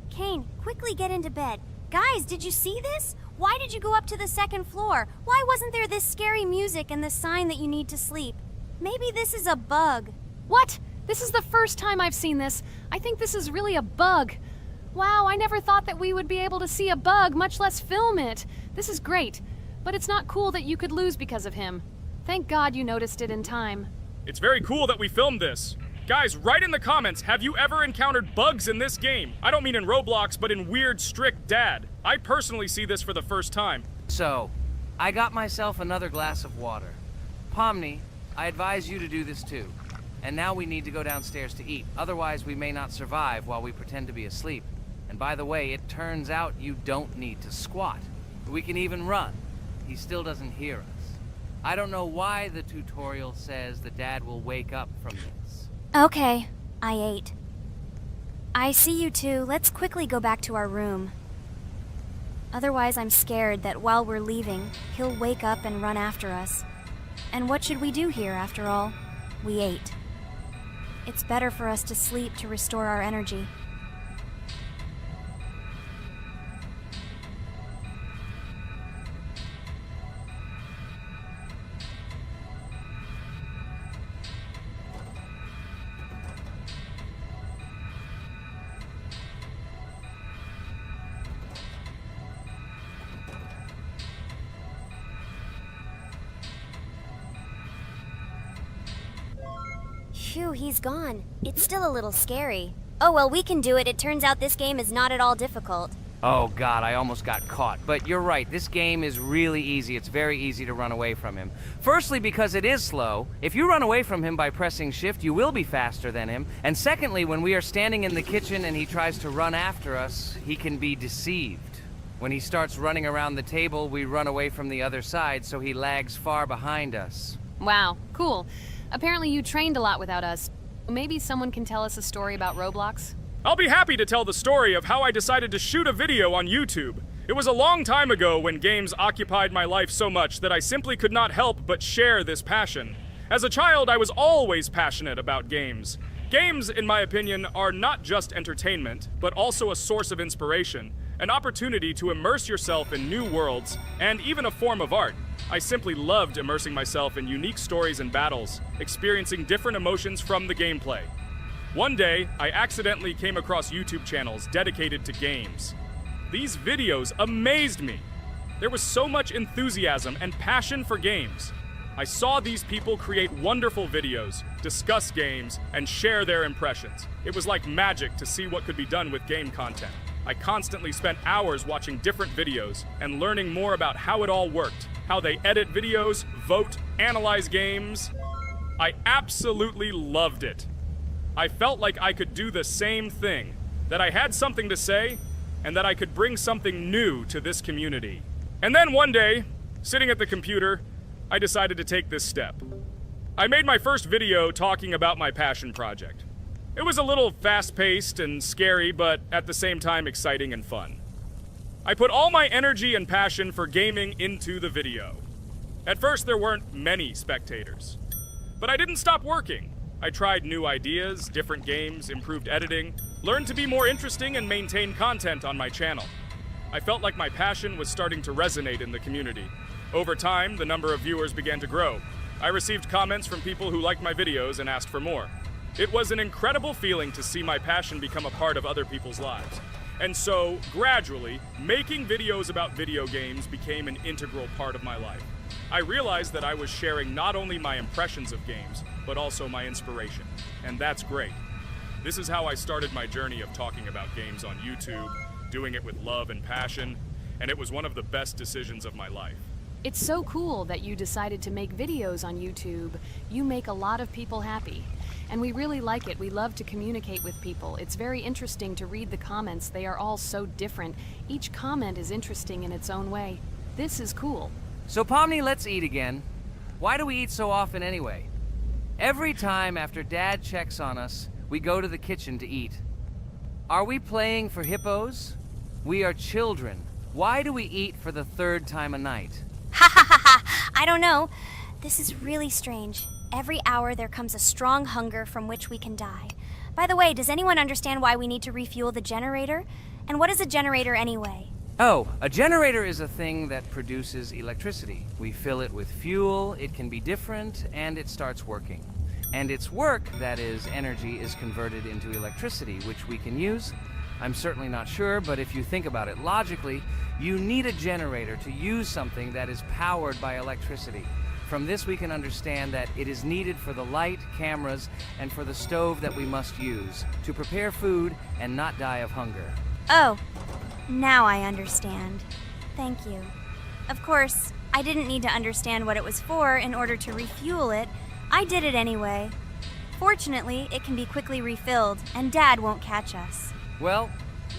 Kane, quickly get into bed. Guys, did you see this? Why did you go up to the 2nd floor? Why wasn't there this scary music and the sign that you need to sleep? Maybe this is a bug. What? This is the first time I've seen this. I think this is really a bug. Wow, I never thought that we would be able to see a bug, much less film it. This is great. but it's not cool that you could lose because of him. Thank God you noticed it in time. It's very cool that we filmed this. Guys, write in the comments, have you ever encountered bugs in this game? I don't mean in Roblox, but in Weird Strict Dad. I personally see this for the first time. So, I got myself another glass of water. Pomni, I advise you to do this too. And now we need to go downstairs to eat. Otherwise, we may not survive while we pretend to be asleep. And by the way, it turns out you don't need to squat. We can even run. He still doesn't hear us. I don't know why the tutorial says that Dad will wake up from this. Okay, I ate. I see you two. Let's quickly go back to our room. Otherwise, I'm scared that while we're leaving, he'll wake up and run after us. And what should we do here, after all? We ate. It's better for us to sleep to restore our energy. Phew, he's gone. It's still a little scary. Oh well, we can do it. It turns out this game is not at all difficult. Oh God, I almost got caught. But you're right, this game is really easy. It's very easy to run away from him. Firstly, because it is slow. If you run away from him by pressing shift, you will be faster than him. And secondly, when we are standing in the kitchen and he tries to run after us, he can be deceived. When he starts running around the table, we run away from the other side, so he lags far behind us. Wow, cool. Apparently you trained a lot without us. Maybe someone can tell us a story about Roblox? I'll be happy to tell the story of how I decided to shoot a video on YouTube. It was a long time ago when games occupied my life so much that I simply could not help but share this passion. As a child, I was always passionate about games. Games, in my opinion, are not just entertainment, but also a source of inspiration, an opportunity to immerse yourself in new worlds, and even a form of art. I simply loved immersing myself in unique stories and battles, experiencing different emotions from the gameplay. One day, I accidentally came across YouTube channels dedicated to games. These videos amazed me. There was so much enthusiasm and passion for games. I saw these people create wonderful videos, discuss games, and share their impressions. It was like magic to see what could be done with game content. I constantly spent hours watching different videos and learning more about how it all worked, how they edit videos, vote, analyze games. I absolutely loved it. I felt like I could do the same thing, that I had something to say, and that I could bring something new to this community. And then one day, sitting at the computer, I decided to take this step. I made my first video talking about my passion project. It was a little fast-paced and scary, but at the same time exciting and fun. I put all my energy and passion for gaming into the video. At first, there weren't many spectators. But I didn't stop working. I tried new ideas, different games, improved editing, learned to be more interesting, and maintain content on my channel. I felt like my passion was starting to resonate in the community. Over time, the number of viewers began to grow. I received comments from people who liked my videos and asked for more. It was an incredible feeling to see my passion become a part of other people's lives. And so, gradually, making videos about video games became an integral part of my life. I realized that I was sharing not only my impressions of games, but also my inspiration. And that's great. This is how I started my journey of talking about games on YouTube, doing it with love and passion, and it was one of the best decisions of my life. It's so cool that you decided to make videos on YouTube. You make a lot of people happy. And we really like it. We love to communicate with people. It's very interesting to read the comments. They are all so different. Each comment is interesting in its own way. This is cool. So Pomni, let's eat again. Why do we eat so often anyway? Every time after Dad checks on us, we go to the kitchen to eat. Are we playing for hippos? We are children. Why do we eat for the third time a night? Ha ha ha ha! I don't know. This is really strange. Every hour there comes a strong hunger from which we can die. By the way, does anyone understand why we need to refuel the generator? And what is a generator anyway? Oh, a generator is a thing that produces electricity. We fill it with fuel, it can be different, and it starts working. And its work, that is, energy, is converted into electricity, which we can use I'm certainly not sure, but if you think about it logically, you need a generator to use something that is powered by electricity. From this we can understand that it is needed for the light, cameras, and for the stove that we must use to prepare food and not die of hunger. Oh, now I understand. Thank you. Of course, I didn't need to understand what it was for in order to refuel it. I did it anyway. Fortunately, it can be quickly refilled, and Dad won't catch us. Well,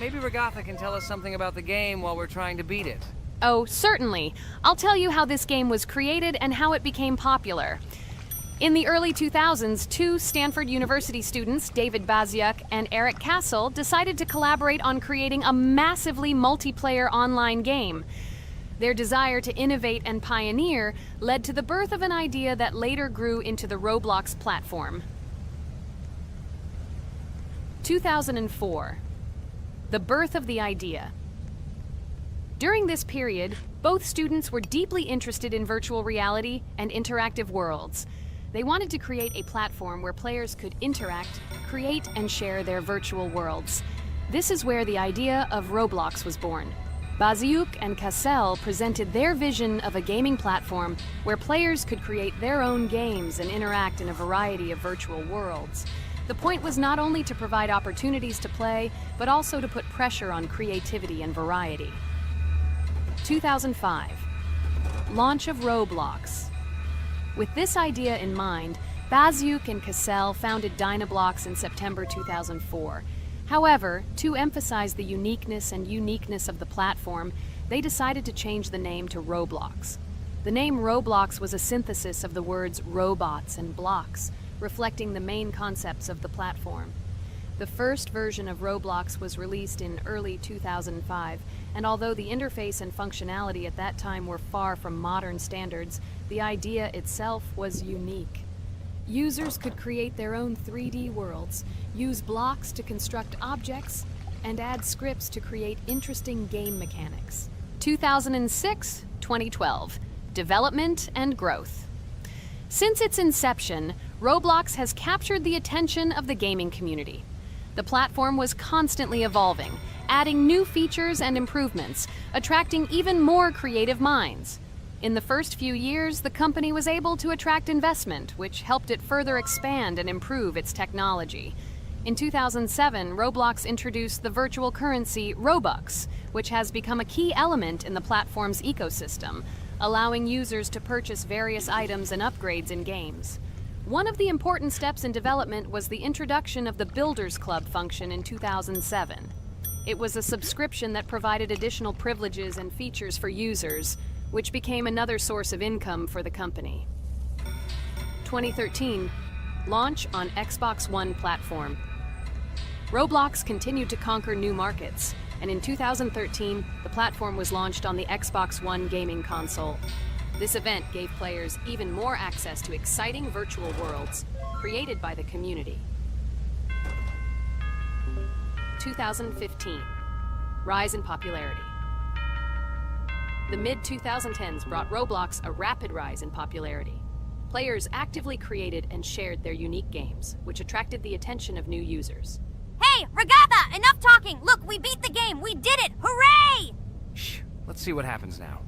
maybe Regatha can tell us something about the game while we're trying to beat it. Oh, certainly. I'll tell you how this game was created and how it became popular. In the early 2000s, two Stanford University students, David Baziuk and Eric Castle, decided to collaborate on creating a massively multiplayer online game. Their desire to innovate and pioneer led to the birth of an idea that later grew into the Roblox platform. 2004. The birth of the idea. During this period, both students were deeply interested in virtual reality and interactive worlds. They wanted to create a platform where players could interact, create, and share their virtual worlds. This is where the idea of Roblox was born. Baziuk and Cassell presented their vision of a gaming platform where players could create their own games and interact in a variety of virtual worlds. The point was not only to provide opportunities to play, but also to put pressure on creativity and variety. 2005. Launch of Roblox. With this idea in mind, Baziuk and Cassell founded Dynablocks in September 2004. However, to emphasize the uniqueness of the platform, they decided to change the name to Roblox. The name Roblox was a synthesis of the words robots and blocks, reflecting the main concepts of the platform. The first version of Roblox was released in early 2005, and although the interface and functionality at that time were far from modern standards, the idea itself was unique. Users could create their own 3D worlds, use blocks to construct objects, and add scripts to create interesting game mechanics. 2006-2012. Development and growth. Since its inception, Roblox has captured the attention of the gaming community. The platform was constantly evolving, adding new features and improvements, attracting even more creative minds. In the first few years, the company was able to attract investment, which helped it further expand and improve its technology. In 2007, Roblox introduced the virtual currency Robux, which has become a key element in the platform's ecosystem, allowing users to purchase various items and upgrades in games. One of the important steps in development was the introduction of the Builders Club function in 2007. It was a subscription that provided additional privileges and features for users, which became another source of income for the company. 2013, launch on Xbox One platform. Roblox continued to conquer new markets, and in 2013, the platform was launched on the Xbox One gaming console. This event gave players even more access to exciting virtual worlds created by the community. 2015, rise in popularity. The mid-2010s brought Roblox a rapid rise in popularity. Players actively created and shared their unique games, which attracted the attention of new users. Hey, Regatha! Enough talking! Look, we beat the game! We did it! Hooray! Shh, let's see what happens now.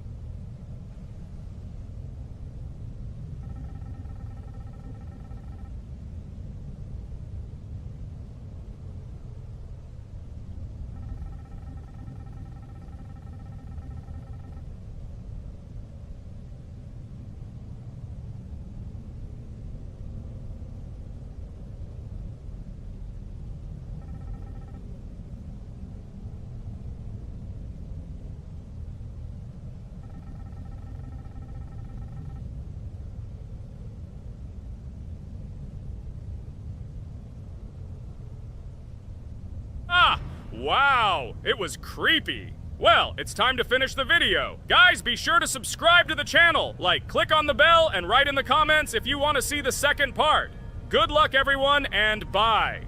Wow, it was creepy. Well, it's time to finish the video. Guys, be sure to subscribe to the channel, click on the bell, and write in the comments if you want to see the second part. Good luck, everyone, and bye.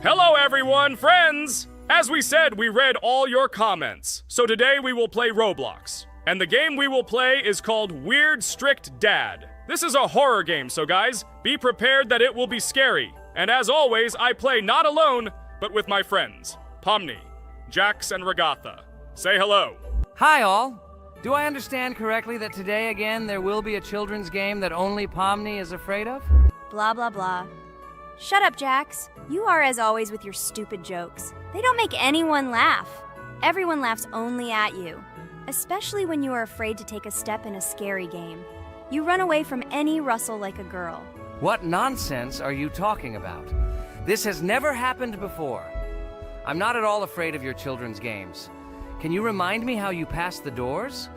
Hello, everyone, friends! As we said, we read all your comments. So today we will play Roblox. And the game we will play is called Weird Strict Dad. This is a horror game, so guys, be prepared that it will be scary. And as always, I play not alone, but with my friends. Pomni, Jax, and Regatha. Say hello. Hi, all. Do I understand correctly that today again there will be a children's game that only Pomni is afraid of? Blah, blah, blah. Shut up, Jax. You are as always with your stupid jokes. They don't make anyone laugh. Everyone laughs only at you, especially when you are afraid to take a step in a scary game. You run away from any rustle like a girl. What nonsense are you talking about? This has never happened before. I'm not at all afraid of your children's games. Can you remind me how you passed the doors?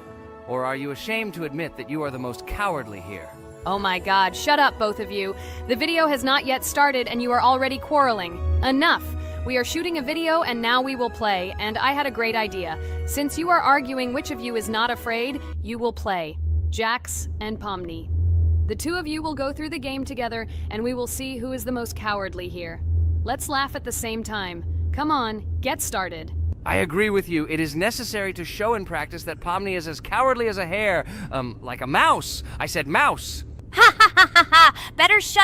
Or are you ashamed to admit that you are the most cowardly here? Oh my god, shut up, both of you. The video has not yet started and you are already quarreling. Enough! We are shooting a video and now we will play, and I had a great idea. Since you are arguing which of you is not afraid, you will play. Jax and Pomni. The two of you will go through the game together and we will see who is the most cowardly here. Let's laugh at the same time. Come on, get started. I agree with you. It is necessary to show in practice that Pomni is as cowardly as a hare. Like a mouse. I said mouse. Ha ha ha ha ha! Better shut